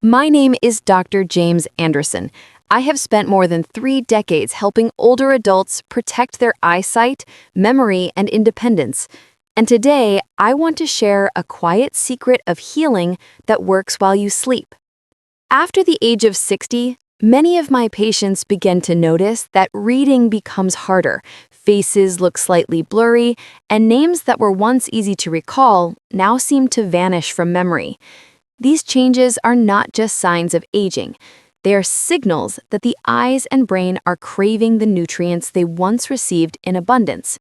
My name is Dr. James Anderson. I have spent more than 3 decades helping older adults protect their eyesight, memory, and independence. And today, I want to share a quiet secret of healing that works while you sleep. After the age of 60, many of my patients begin to notice that reading becomes harder, faces look slightly blurry, and names that were once easy to recall now seem to vanish from memory. These changes are not just signs of aging. They are signals that the eyes and brain are craving the nutrients they once received in abundance.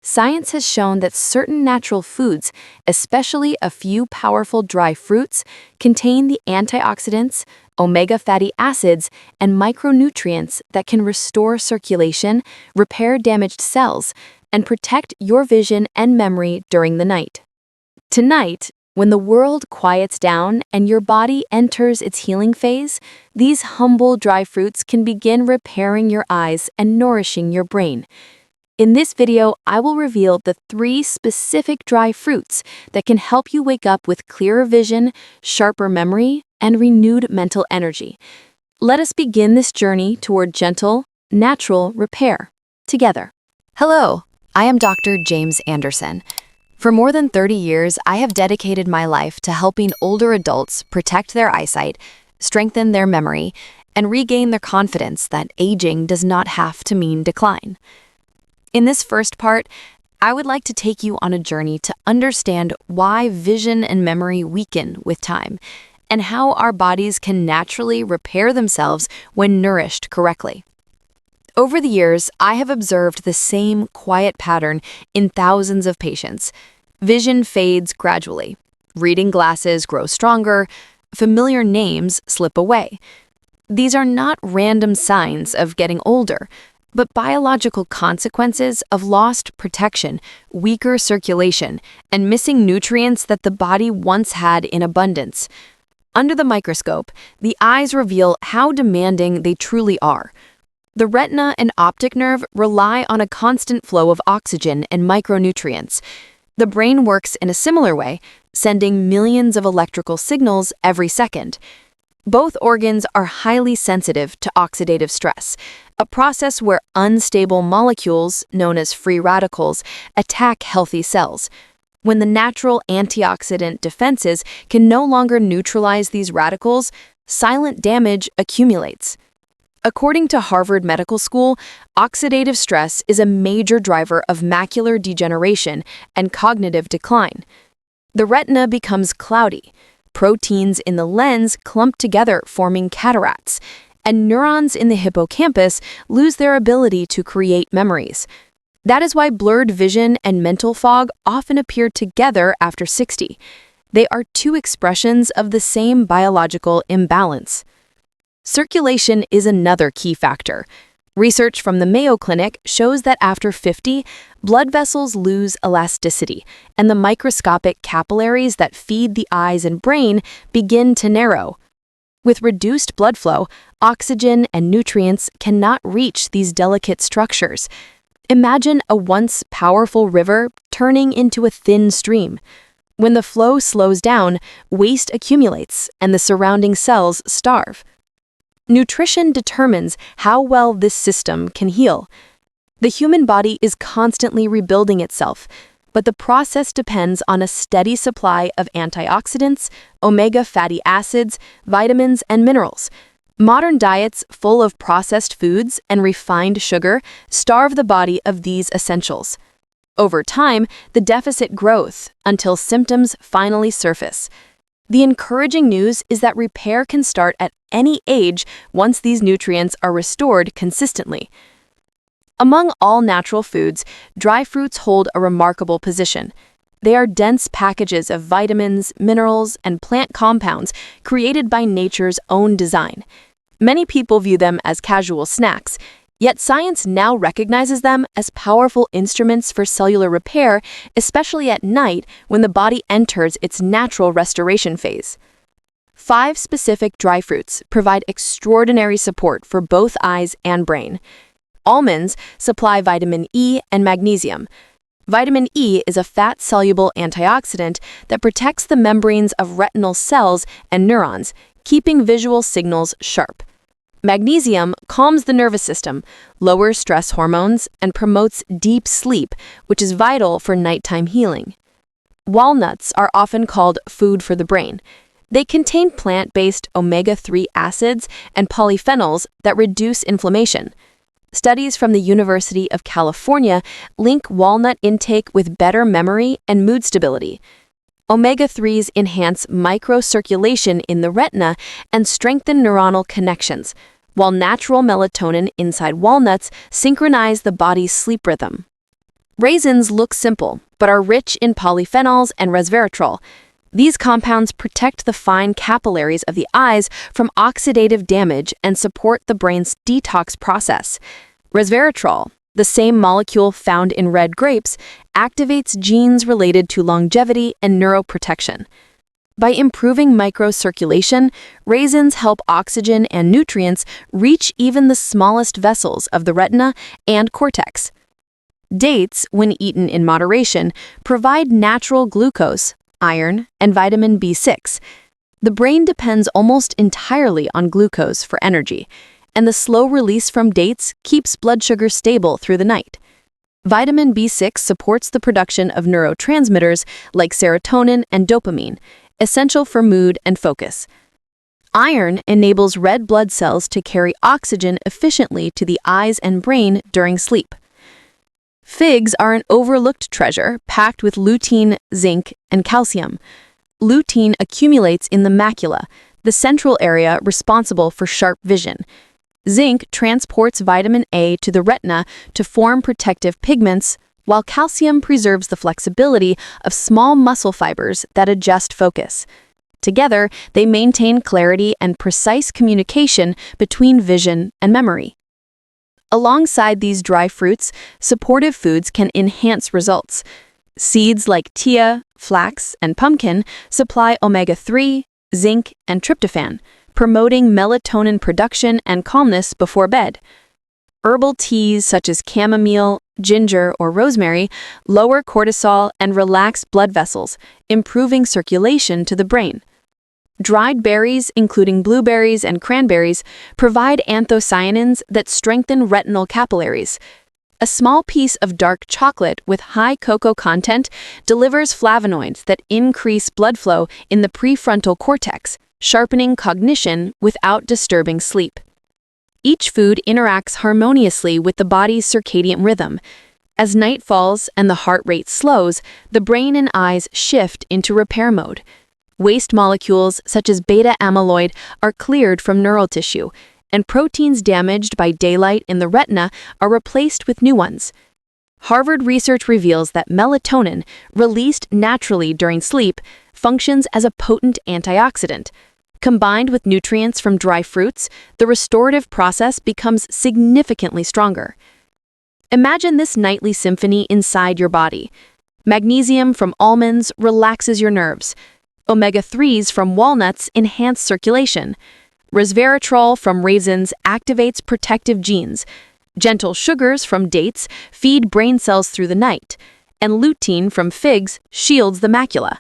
Science has shown that certain natural foods, especially a few powerful dry fruits, contain the antioxidants, omega fatty acids, and micronutrients that can restore circulation, repair damaged cells, and protect your vision and memory during the night. Tonight, when the world quiets down and your body enters its healing phase, these humble dry fruits can begin repairing your eyes and nourishing your brain. In this video, I will reveal the 3 specific dry fruits that can help you wake up with clearer vision, sharper memory, and renewed mental energy. Let us begin this journey toward gentle, natural repair together. Hello, I am Dr. James Anderson. For more than 30 years, I have dedicated my life to helping older adults protect their eyesight, strengthen their memory, and regain their confidence that aging does not have to mean decline. In this first part, I would like to take you on a journey to understand why vision and memory weaken with time, and how our bodies can naturally repair themselves when nourished correctly. Over the years, I have observed the same quiet pattern in thousands of patients. Vision fades gradually. Reading glasses grow stronger. Familiar names slip away. These are not random signs of getting older, but biological consequences of lost protection, weaker circulation, and missing nutrients that the body once had in abundance. Under the microscope, the eyes reveal how demanding they truly are. The retina and optic nerve rely on a constant flow of oxygen and micronutrients. The brain works in a similar way, sending millions of electrical signals every second. Both organs are highly sensitive to oxidative stress, a process where unstable molecules, known as free radicals, attack healthy cells. When the natural antioxidant defenses can no longer neutralize these radicals, silent damage accumulates. According to Harvard Medical School, oxidative stress is a major driver of macular degeneration and cognitive decline. The retina becomes cloudy, proteins in the lens clump together forming cataracts, and neurons in the hippocampus lose their ability to create memories. That is why blurred vision and mental fog often appear together after 60. They are 2 expressions of the same biological imbalance. Circulation is another key factor. Research from the Mayo Clinic shows that after 50, blood vessels lose elasticity, and the microscopic capillaries that feed the eyes and brain begin to narrow. With reduced blood flow, oxygen and nutrients cannot reach these delicate structures. Imagine a once powerful river turning into a thin stream. When the flow slows down, waste accumulates, and the surrounding cells starve. Nutrition determines how well this system can heal. The human body is constantly rebuilding itself, but the process depends on a steady supply of antioxidants, omega fatty acids, vitamins, and minerals. Modern diets full of processed foods and refined sugar starve the body of these essentials. Over time, the deficit grows until symptoms finally surface. The encouraging news is that repair can start at any age once these nutrients are restored consistently. Among all natural foods, dry fruits hold a remarkable position. They are dense packages of vitamins, minerals, and plant compounds created by nature's own design. Many people view them as casual snacks, yet science now recognizes them as powerful instruments for cellular repair, especially at night when the body enters its natural restoration phase. 5 specific dry fruits provide extraordinary support for both eyes and brain. Almonds supply vitamin E and magnesium. Vitamin E is a fat-soluble antioxidant that protects the membranes of retinal cells and neurons, keeping visual signals sharp. Magnesium calms the nervous system, lowers stress hormones, and promotes deep sleep, which is vital for nighttime healing. Walnuts are often called food for the brain. They contain plant-based omega-3 acids and polyphenols that reduce inflammation. Studies from the University of California link walnut intake with better memory and mood stability. Omega-3s enhance microcirculation in the retina and strengthen neuronal connections, while natural melatonin inside walnuts synchronize the body's sleep rhythm. Raisins look simple, but are rich in polyphenols and resveratrol. These compounds protect the fine capillaries of the eyes from oxidative damage and support the brain's detox process. Resveratrol, the same molecule found in red grapes, activates genes related to longevity and neuroprotection. By improving microcirculation, raisins help oxygen and nutrients reach even the smallest vessels of the retina and cortex. Dates, when eaten in moderation, provide natural glucose, iron, and vitamin B6. The brain depends almost entirely on glucose for energy, and the slow release from dates keeps blood sugar stable through the night. Vitamin B6 supports the production of neurotransmitters like serotonin and dopamine, essential for mood and focus. Iron enables red blood cells to carry oxygen efficiently to the eyes and brain during sleep. Figs are an overlooked treasure packed with lutein, zinc, and calcium. Lutein accumulates in the macula, the central area responsible for sharp vision. Zinc transports vitamin A to the retina to form protective pigments, while calcium preserves the flexibility of small muscle fibers that adjust focus. Together, they maintain clarity and precise communication between vision and memory. Alongside these dry fruits, supportive foods can enhance results. Seeds like chia, flax, and pumpkin supply omega-3, zinc, and tryptophan, promoting melatonin production and calmness before bed. Herbal teas such as chamomile, ginger, or rosemary lower cortisol and relax blood vessels, improving circulation to the brain. Dried berries, including blueberries and cranberries, provide anthocyanins that strengthen retinal capillaries. A small piece of dark chocolate with high cocoa content delivers flavonoids that increase blood flow in the prefrontal cortex, sharpening cognition without disturbing sleep. Each food interacts harmoniously with the body's circadian rhythm. As night falls and the heart rate slows, the brain and eyes shift into repair mode. Waste molecules such as beta amyloid are cleared from neural tissue, and proteins damaged by daylight in the retina are replaced with new ones. Harvard research reveals that melatonin, released naturally during sleep, functions as a potent antioxidant. Combined with nutrients from dry fruits, the restorative process becomes significantly stronger. Imagine this nightly symphony inside your body. Magnesium from almonds relaxes your nerves. Omega-3s from walnuts enhance circulation. Resveratrol from raisins activates protective genes. Gentle sugars from dates feed brain cells through the night. And lutein from figs shields the macula.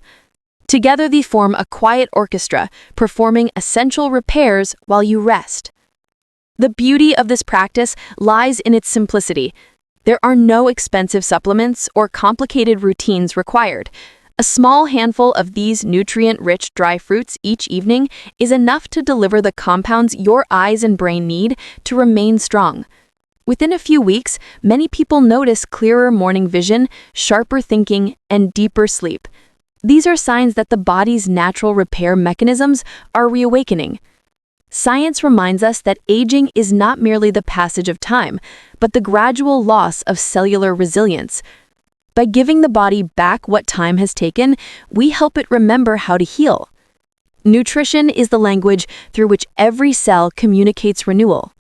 Together they form a quiet orchestra, performing essential repairs while you rest. The beauty of this practice lies in its simplicity. There are no expensive supplements or complicated routines required. A small handful of these nutrient-rich dry fruits each evening is enough to deliver the compounds your eyes and brain need to remain strong. Within a few weeks, many people notice clearer morning vision, sharper thinking, and deeper sleep. These are signs that the body's natural repair mechanisms are reawakening. Science reminds us that aging is not merely the passage of time, but the gradual loss of cellular resilience. By giving the body back what time has taken, we help it remember how to heal. Nutrition is the language through which every cell communicates renewal.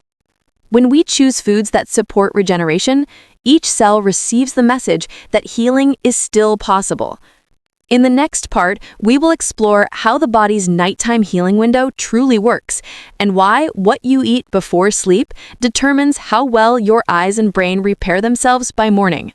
When we choose foods that support regeneration, each cell receives the message that healing is still possible. In the next part, we will explore how the body's nighttime healing window truly works and why what you eat before sleep determines how well your eyes and brain repair themselves by morning.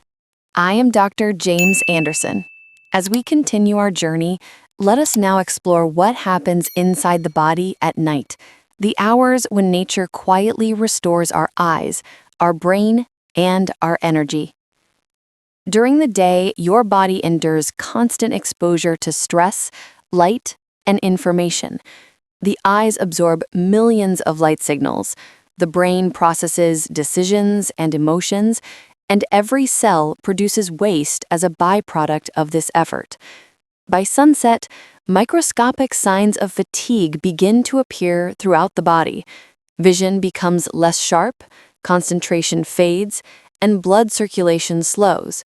I am Dr. James Anderson. As we continue our journey, Let us now explore what happens inside the body at night, the hours when nature quietly restores our eyes, our brain, and our energy. During the day, your body endures constant exposure to stress, light, and information. The eyes absorb millions of light signals. The brain processes decisions and emotions, and every cell produces waste as a byproduct of this effort. By sunset, microscopic signs of fatigue begin to appear throughout the body. Vision becomes less sharp, concentration fades, and blood circulation slows.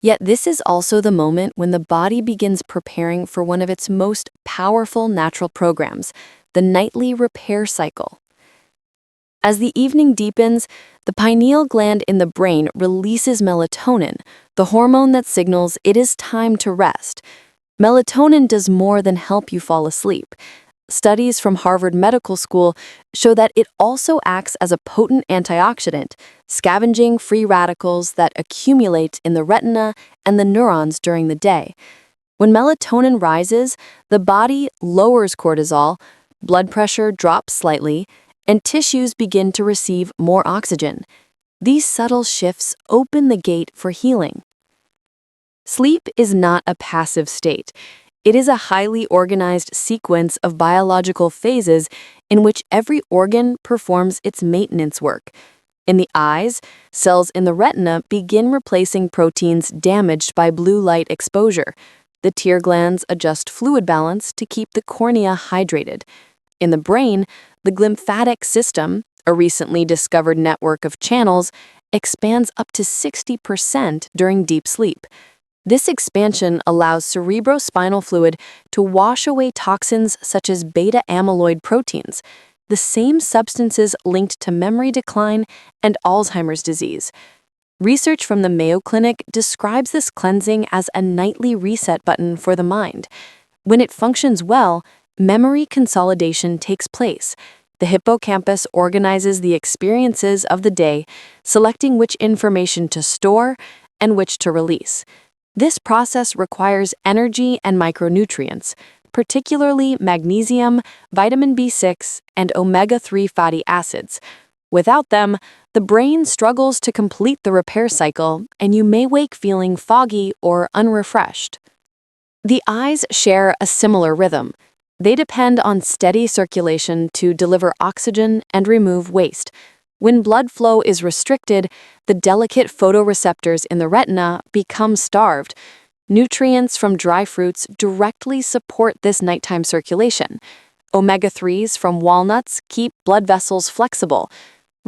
Yet this is also the moment when the body begins preparing for one of its most powerful natural programs, the nightly repair cycle. As the evening deepens, the pineal gland in the brain releases melatonin, the hormone that signals it is time to rest. Melatonin does more than help you fall asleep. Studies from Harvard Medical School show that it also acts as a potent antioxidant, scavenging free radicals that accumulate in the retina and the neurons during the day. When melatonin rises, the body lowers cortisol, blood pressure drops slightly, and tissues begin to receive more oxygen. These subtle shifts open the gate for healing. Sleep is not a passive state. It is a highly organized sequence of biological phases in which every organ performs its maintenance work. In the eyes, cells in the retina begin replacing proteins damaged by blue light exposure. The tear glands adjust fluid balance to keep the cornea hydrated. In the brain, the glymphatic system, a recently discovered network of channels, expands up to 60% during deep sleep. This expansion allows cerebrospinal fluid to wash away toxins such as beta-amyloid proteins, the same substances linked to memory decline and Alzheimer's disease. Research from the Mayo Clinic describes this cleansing as a nightly reset button for the mind. When it functions well, memory consolidation takes place. The hippocampus organizes the experiences of the day, selecting which information to store and which to release. This process requires energy and micronutrients, particularly magnesium, vitamin B6, and omega-3 fatty acids. Without them, the brain struggles to complete the repair cycle, and you may wake feeling foggy or unrefreshed. The eyes share a similar rhythm. They depend on steady circulation to deliver oxygen and remove waste. When blood flow is restricted, the delicate photoreceptors in the retina become starved. Nutrients from dry fruits directly support this nighttime circulation. Omega-3s from walnuts keep blood vessels flexible.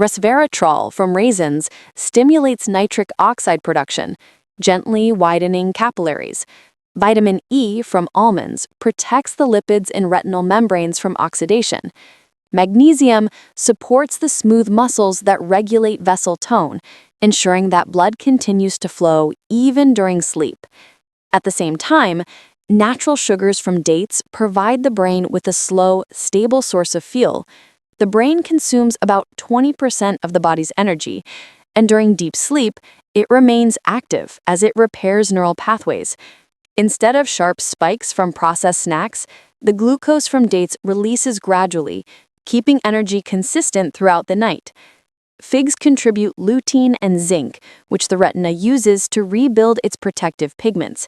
Resveratrol from raisins stimulates nitric oxide production, gently widening capillaries. Vitamin E from almonds protects the lipids in retinal membranes from oxidation. Magnesium supports the smooth muscles that regulate vessel tone, ensuring that blood continues to flow even during sleep. At the same time, natural sugars from dates provide the brain with a slow, stable source of fuel. The brain consumes about 20% of the body's energy, and during deep sleep, it remains active as it repairs neural pathways. Instead of sharp spikes from processed snacks, the glucose from dates releases gradually, keeping energy consistent throughout the night. Figs contribute lutein and zinc, which the retina uses to rebuild its protective pigments.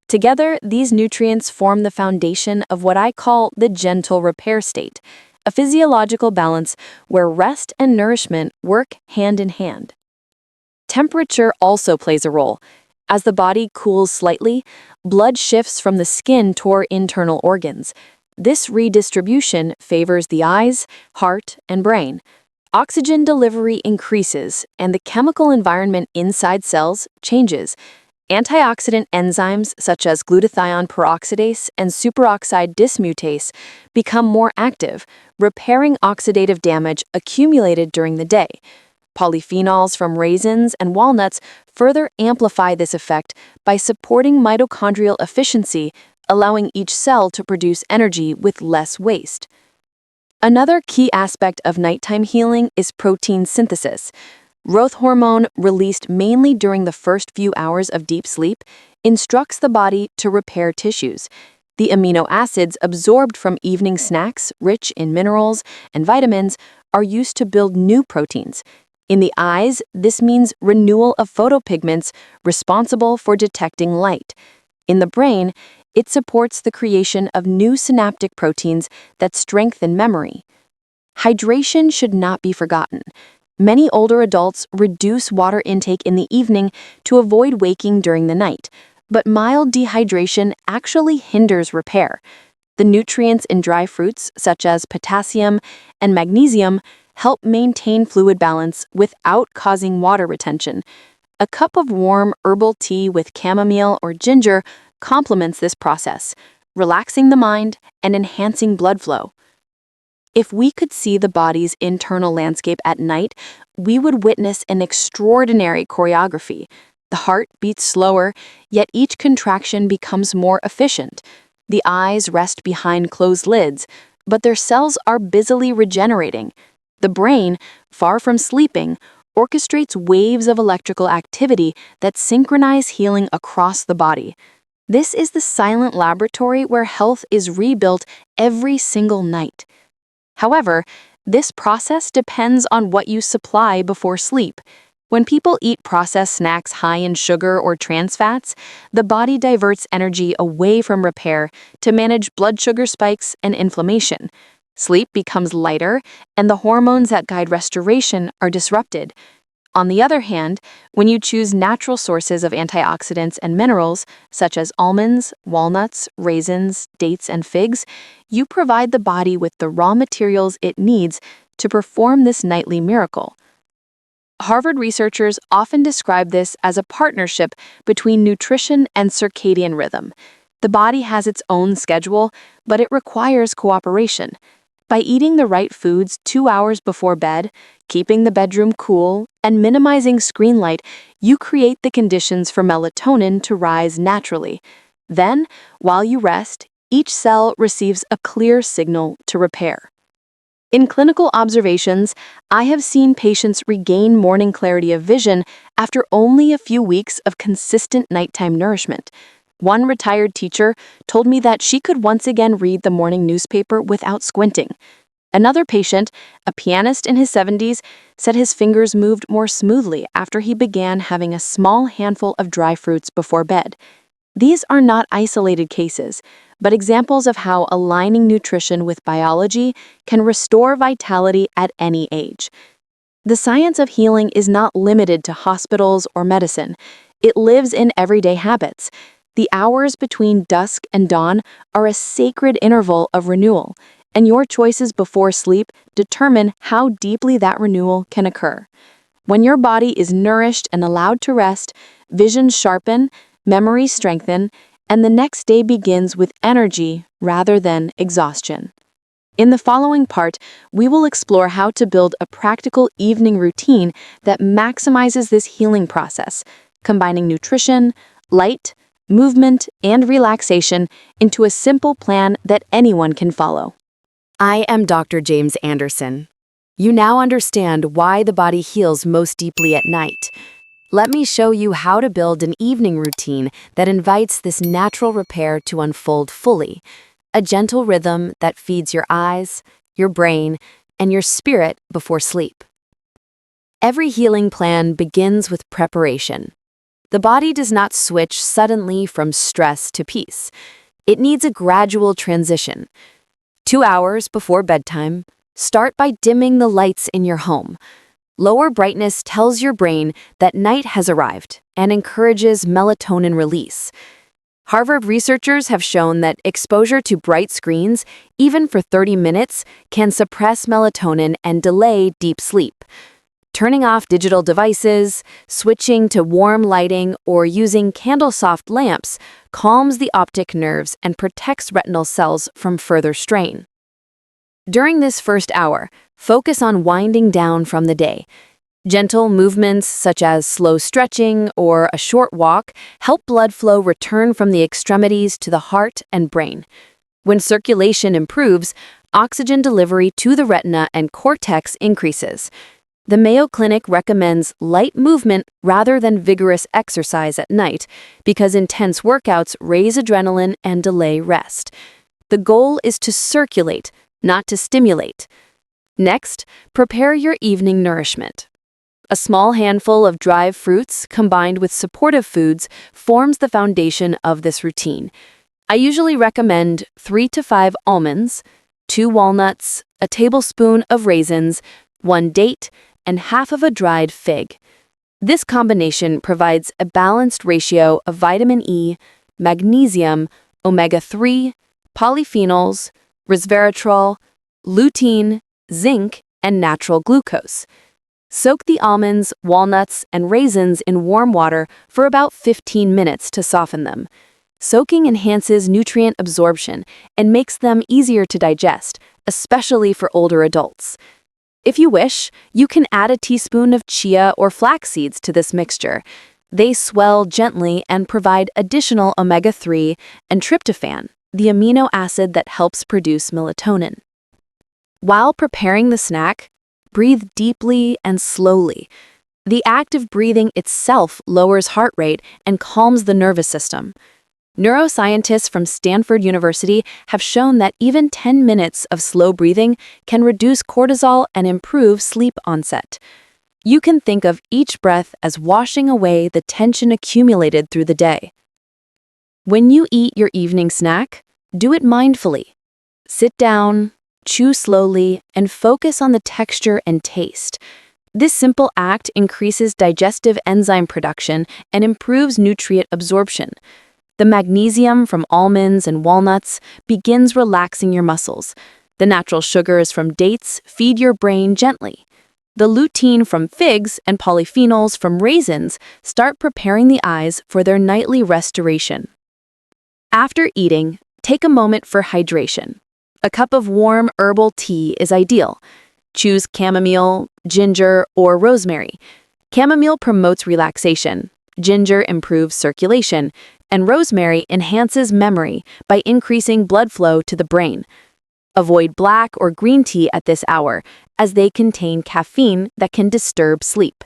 Together, these nutrients form the foundation of what I call the gentle repair state, a physiological balance where rest and nourishment work hand in hand. Temperature also plays a role. As the body cools slightly, blood shifts from the skin toward internal organs. This redistribution favors the eyes, heart, and brain. Oxygen delivery increases, and the chemical environment inside cells changes. Antioxidant enzymes such as glutathione peroxidase and superoxide dismutase become more active, repairing oxidative damage accumulated during the day. Polyphenols from raisins and walnuts further amplify this effect by supporting mitochondrial efficiency, allowing each cell to produce energy with less waste. Another key aspect of nighttime healing is protein synthesis. Growth hormone, released mainly during the first few hours of deep sleep, instructs the body to repair tissues. The amino acids absorbed from evening snacks, rich in minerals and vitamins, are used to build new proteins. In the eyes, this means renewal of photopigments responsible for detecting light. In the brain, it supports the creation of new synaptic proteins that strengthen memory. Hydration should not be forgotten. Many older adults reduce water intake in the evening to avoid waking during the night, but mild dehydration actually hinders repair. The nutrients in dry fruits, such as potassium and magnesium, help maintain fluid balance without causing water retention. A cup of warm herbal tea with chamomile or ginger complements this process, relaxing the mind and enhancing blood flow. If we could see the body's internal landscape at night, we would witness an extraordinary choreography. The heart beats slower, yet each contraction becomes more efficient. The eyes rest behind closed lids, but their cells are busily regenerating. The brain, far from sleeping, orchestrates waves of electrical activity that synchronize healing across the body. This is the silent laboratory where health is rebuilt every single night. However, this process depends on what you supply before sleep. When people eat processed snacks high in sugar or trans fats, the body diverts energy away from repair to manage blood sugar spikes and inflammation. Sleep becomes lighter, and the hormones that guide restoration are disrupted. On the other hand, when you choose natural sources of antioxidants and minerals, such as almonds, walnuts, raisins, dates, and figs, you provide the body with the raw materials it needs to perform this nightly miracle. Harvard researchers often describe this as a partnership between nutrition and circadian rhythm. The body has its own schedule, but it requires cooperation. By eating the right foods 2 hours before bed, keeping the bedroom cool, and minimizing screen light, you create the conditions for melatonin to rise naturally. Then, while you rest, each cell receives a clear signal to repair. In clinical observations, I have seen patients regain morning clarity of vision after only a few weeks of consistent nighttime nourishment. One retired teacher told me that she could once again read the morning newspaper without squinting. Another patient, a pianist in his 70s, said his fingers moved more smoothly after he began having a small handful of dry fruits before bed. These are not isolated cases, but examples of how aligning nutrition with biology can restore vitality at any age. The science of healing is not limited to hospitals or medicine. It lives in everyday habits. The hours between dusk and dawn are a sacred interval of renewal, and your choices before sleep determine how deeply that renewal can occur. When your body is nourished and allowed to rest, vision sharpen, memory strengthen, and the next day begins with energy rather than exhaustion. In the following part, we will explore how to build a practical evening routine that maximizes this healing process, combining nutrition, light, movement, and relaxation into a simple plan that anyone can follow. I am Dr. James Anderson. You now understand why the body heals most deeply at night. Let me show you how to build an evening routine that invites this natural repair to unfold fully, a gentle rhythm that feeds your eyes, your brain, and your spirit before sleep. Every healing plan begins with preparation. The body does not switch suddenly from stress to peace. It needs a gradual transition. 2 hours before bedtime, start by dimming the lights in your home. Lower brightness tells your brain that night has arrived and encourages melatonin release. Harvard researchers have shown that exposure to bright screens, even for 30 minutes, can suppress melatonin and delay deep sleep. Turning off digital devices, switching to warm lighting, or using candle-soft lamps calms the optic nerves and protects retinal cells from further strain. During this first hour, focus on winding down from the day. Gentle movements such as slow stretching or a short walk help blood flow return from the extremities to the heart and brain. When circulation improves, oxygen delivery to the retina and cortex increases. The Mayo Clinic recommends light movement rather than vigorous exercise at night because intense workouts raise adrenaline and delay rest. The goal is to circulate, not to stimulate. Next, prepare your evening nourishment. A small handful of dry fruits combined with supportive foods forms the foundation of this routine. I usually recommend 3 to 5 almonds, 2 walnuts, a tablespoon of raisins, 1 date, and half of a dried fig. This combination provides a balanced ratio of vitamin E, magnesium, omega-3, polyphenols, resveratrol, lutein, zinc, and natural glucose. Soak the almonds, walnuts, and raisins in warm water for about 15 minutes to soften them. Soaking enhances nutrient absorption and makes them easier to digest, especially for older adults. If you wish, you can add a teaspoon of chia or flax seeds to this mixture. They swell gently and provide additional omega-3 and tryptophan, the amino acid that helps produce melatonin. While preparing the snack, breathe deeply and slowly. The act of breathing itself lowers heart rate and calms the nervous system. Neuroscientists from Stanford University have shown that even 10 minutes of slow breathing can reduce cortisol and improve sleep onset. You can think of each breath as washing away the tension accumulated through the day. When you eat your evening snack, do it mindfully. Sit down, chew slowly, and focus on the texture and taste. This simple act increases digestive enzyme production and improves nutrient absorption. The magnesium from almonds and walnuts begins relaxing your muscles. The natural sugars from dates feed your brain gently. The lutein from figs and polyphenols from raisins start preparing the eyes for their nightly restoration. After eating, take a moment for hydration. A cup of warm herbal tea is ideal. Choose chamomile, ginger, or rosemary. Chamomile promotes relaxation, ginger improves circulation, and rosemary enhances memory by increasing blood flow to the brain. Avoid black or green tea at this hour, as they contain caffeine that can disturb sleep.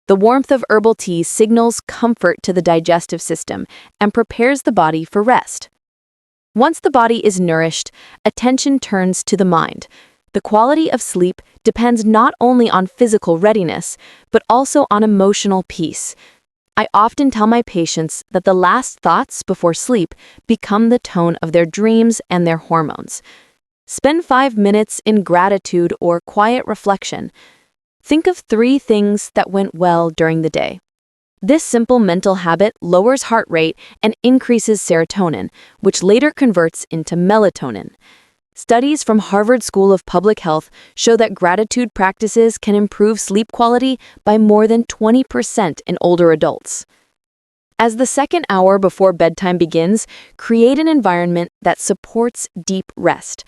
The warmth of herbal tea signals comfort to the digestive system and prepares the body for rest. Once the body is nourished, attention turns to the mind. The quality of sleep depends not only on physical readiness, but also on emotional peace. I often tell my patients that the last thoughts before sleep become the tone of their dreams and their hormones. Spend 5 minutes in gratitude or quiet reflection. Think of 3 things that went well during the day. This simple mental habit lowers heart rate and increases serotonin, which later converts into melatonin. Studies from Harvard School of Public Health show that gratitude practices can improve sleep quality by more than 20% in older adults. As the second hour before bedtime begins, create an environment that supports deep rest.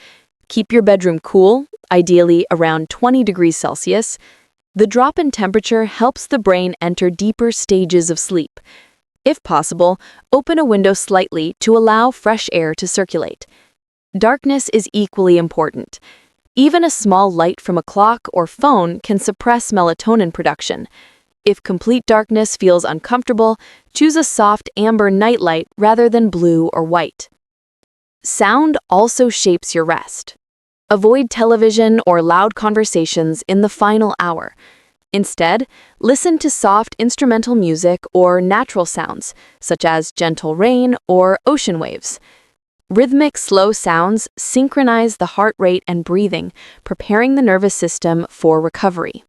Keep your bedroom cool, ideally around 20 degrees Celsius. The drop in temperature helps the brain enter deeper stages of sleep. If possible, open a window slightly to allow fresh air to circulate. Darkness is equally important. Even a small light from a clock or phone can suppress melatonin production. If complete darkness feels uncomfortable, choose a soft amber nightlight rather than blue or white. Sound also shapes your rest. Avoid television or loud conversations in the final hour. Instead, listen to soft instrumental music or natural sounds, such as gentle rain or ocean waves. Rhythmic, slow sounds synchronize the heart rate and breathing, preparing the nervous system for recovery.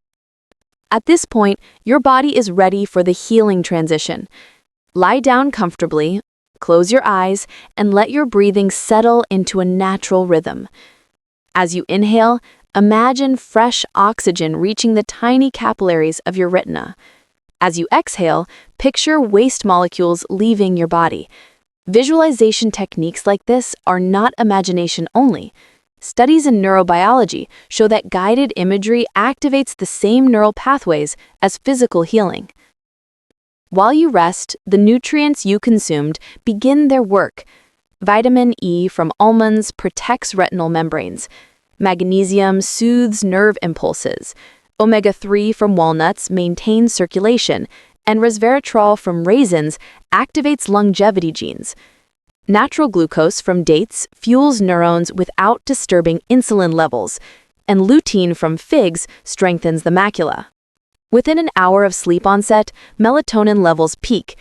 At this point, your body is ready for the healing transition. Lie down comfortably, close your eyes, and let your breathing settle into a natural rhythm. As you inhale, imagine fresh oxygen reaching the tiny capillaries of your retina. As you exhale, picture waste molecules leaving your body. Visualization techniques like this are not imagination only. Studies in neurobiology show that guided imagery activates the same neural pathways as physical healing. While you rest, the nutrients you consumed begin their work. Vitamin E from almonds protects retinal membranes. Magnesium soothes nerve impulses. Omega-3 from walnuts maintains circulation, and resveratrol from raisins activates longevity genes. Natural glucose from dates fuels neurons without disturbing insulin levels, and lutein from figs strengthens the macula. Within an hour of sleep onset, melatonin levels peak,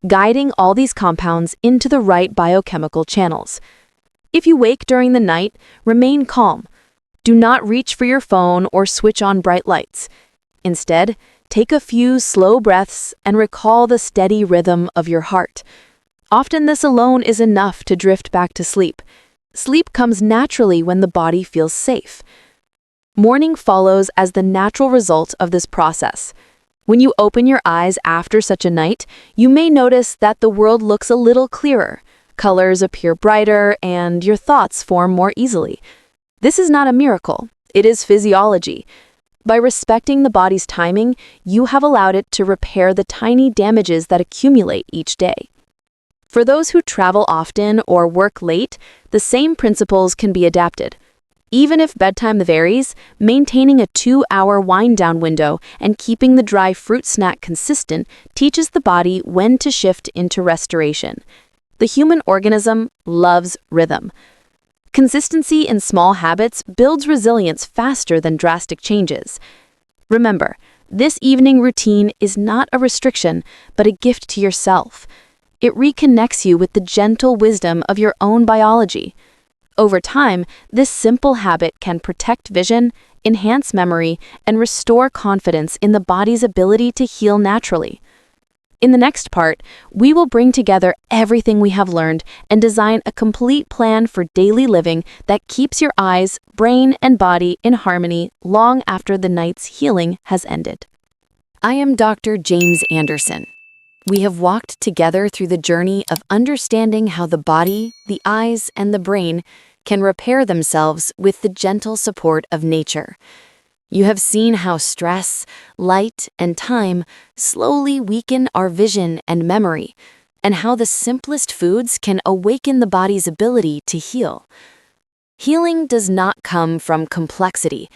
guiding all these compounds into the right biochemical channels. If you wake during the night, remain calm. Do not reach for your phone or switch on bright lights. Instead, take a few slow breaths and recall the steady rhythm of your heart. Often this alone is enough to drift back to sleep. Sleep comes naturally when the body feels safe. Morning follows as the natural result of this process. When you open your eyes after such a night, you may notice that the world looks a little clearer. Colors appear brighter and your thoughts form more easily. This is not a miracle, it is physiology. By respecting the body's timing, you have allowed it to repair the tiny damages that accumulate each day. For those who travel often or work late, the same principles can be adapted. Even if bedtime varies, maintaining a 2-hour wind-down window and keeping the dry fruit snack consistent teaches the body when to shift into restoration. The human organism loves rhythm. Consistency in small habits builds resilience faster than drastic changes. Remember, this evening routine is not a restriction, but a gift to yourself. It reconnects you with the gentle wisdom of your own biology. Over time, this simple habit can protect vision, enhance memory, and restore confidence in the body's ability to heal naturally. In the next part, we will bring together everything we have learned and design a complete plan for daily living that keeps your eyes, brain, and body in harmony long after the night's healing has ended. I am Dr. James Anderson. We have walked together through the journey of understanding how the body, the eyes, and the brain can repair themselves with the gentle support of nature. You have seen how stress, light, and time slowly weaken our vision and memory, and how the simplest foods can awaken the body's ability to heal. Healing does not come from complexity.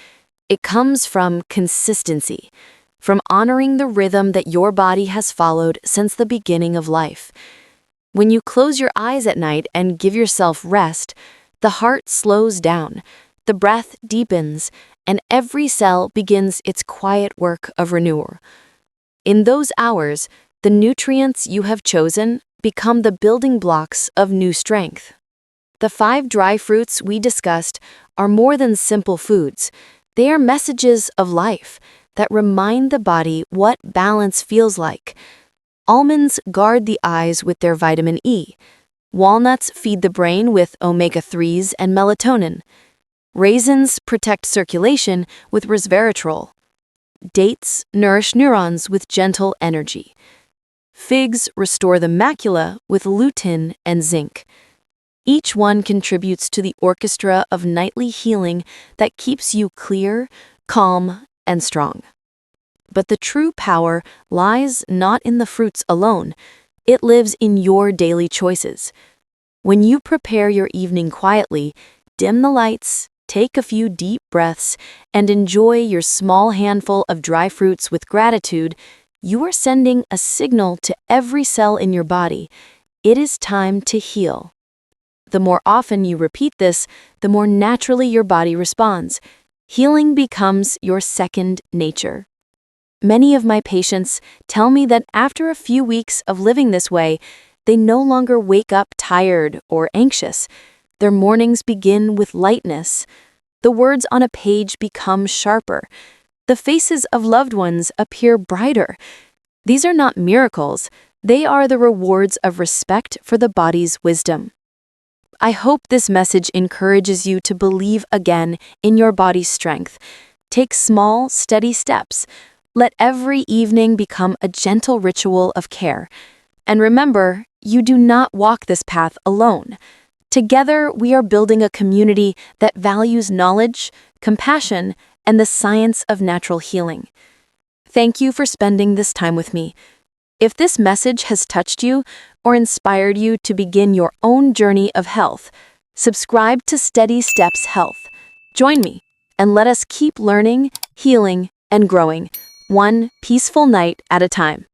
It comes from consistency, from honoring the rhythm that your body has followed since the beginning of life. When you close your eyes at night and give yourself rest, the heart slows down, the breath deepens, and every cell begins its quiet work of renewal. In those hours, the nutrients you have chosen become the building blocks of new strength. The 5 dry fruits we discussed are more than simple foods. They are messages of life that remind the body what balance feels like. Almonds guard the eyes with their vitamin E. Walnuts feed the brain with omega-3s and melatonin. Raisins protect circulation with resveratrol. Dates nourish neurons with gentle energy. Figs restore the macula with lutein and zinc. Each one contributes to the orchestra of nightly healing that keeps you clear, calm, and strong. But the true power lies not in the fruits alone. It lives in your daily choices. When you prepare your evening quietly, dim the lights, take a few deep breaths, and enjoy your small handful of dry fruits with gratitude, you are sending a signal to every cell in your body. It is time to heal. The more often you repeat this, the more naturally your body responds. Healing becomes your second nature. Many of my patients tell me that after a few weeks of living this way, they no longer wake up tired or anxious. Their mornings begin with lightness. The words on a page become sharper. The faces of loved ones appear brighter. These are not miracles. They are the rewards of respect for the body's wisdom. I hope this message encourages you to believe again in your body's strength. Take small, steady steps. Let every evening become a gentle ritual of care. And remember, you do not walk this path alone. Together, we are building a community that values knowledge, compassion, and the science of natural healing. Thank you for spending this time with me. If this message has touched you or inspired you to begin your own journey of health, subscribe to Steady Steps Health. Join me, and let us keep learning, healing, and growing, one peaceful night at a time.